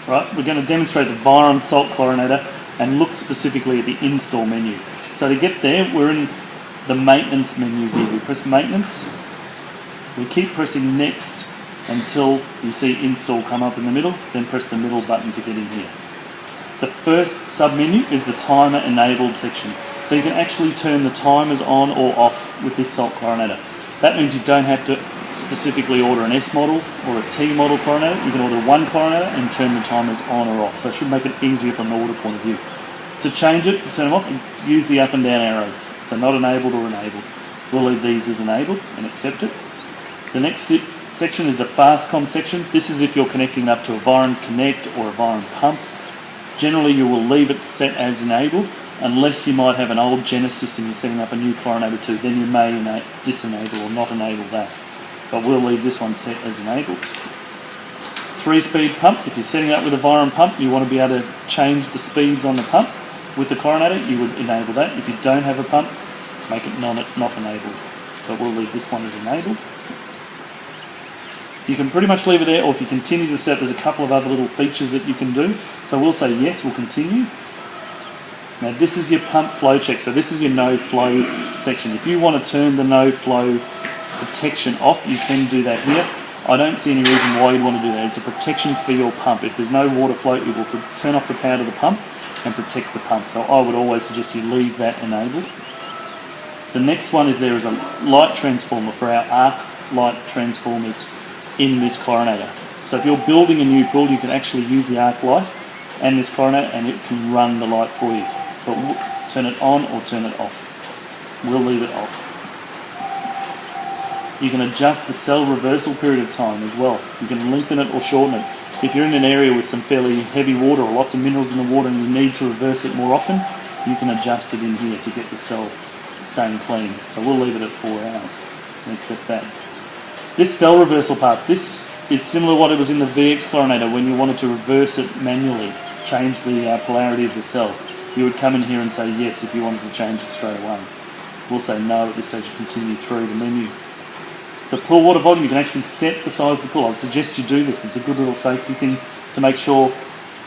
Right, we're going to demonstrate the Viron salt chlorinator and look specifically at the install menu. So to get there, we're in the maintenance menu here. We press maintenance, we keep pressing next until you see install come up in the middle, then press the middle button to get in here. The first sub-menu is the timer enabled section. So you can actually turn the timers on or off with this salt chlorinator. That means you don't have to specifically order an S model or a T model chlorinator. You can order one chlorinator and turn the timers on or off. So it should make it easier from an order point of view. To change it, turn them off, and use the up and down arrows. So not enabled or enabled. We'll leave these as enabled and accept it. The next section is the FastCom section. This is if you're connecting it up to a Viron Connect or a Viron pump. Generally you will leave it set as enabled, unless you might have an old Genesis system you're setting up a new chlorinator to, then you may disenable or not enable that. But we'll leave this one set as enabled. 3-speed pump. If you're setting it up with a Viron pump, you want to be able to change the speeds on the pump. With the chlorinator, you would enable that. If you don't have a pump, make it not enabled. But we'll leave this one as enabled. You can pretty much leave it there, or if you continue to set, there's a couple of other little features that you can do. So we'll say yes, we'll continue. Now this is your pump flow check, so this is your no flow section. If you want to turn the no flow protection off, you can do that here. I don't see any reason why you'd want to do that. It's a protection for your pump. If there's no water flow, it will turn off the power to the pump and protect the pump. So I would always suggest you leave that enabled. The next one is there is a light transformer for our arc light transformers in this chlorinator. So if you're building a new pool, you can actually use the arc light and this chlorinator and it can run the light for you. But we'll turn it on or turn it off. We'll leave it off. You can adjust the cell reversal period of time as well. You can lengthen it or shorten it. If you're in an area with some fairly heavy water or lots of minerals in the water and you need to reverse it more often, you can adjust it in here to get the cell staying clean. So we'll leave it at 4 hours and accept that. This cell reversal part, this is similar to what it was in the VX chlorinator when you wanted to reverse it manually, change the polarity of the cell. You would come in here and say yes if you wanted to change it straight away. We'll say no at this stage and continue through the menu. The pool water volume, you can actually set the size of the pool. I'd suggest you do this. It's a good little safety thing to make sure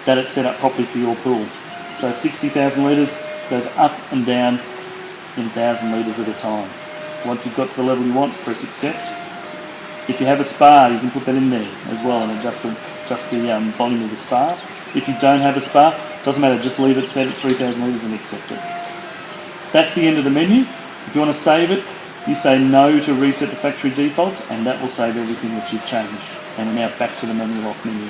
that it's set up properly for your pool. So 60,000 litres goes up and down in 1,000 litres at a time. Once you've got to the level you want, press accept. If you have a spa, you can put that in there as well and adjust the volume of the spa. If you don't have a spa, doesn't matter, just leave it set at 3,000 litres and accept it. That's the end of the menu. If you want to save it, you say no to reset the factory defaults and that will save everything that you've changed. And we're now back to the manual off menu.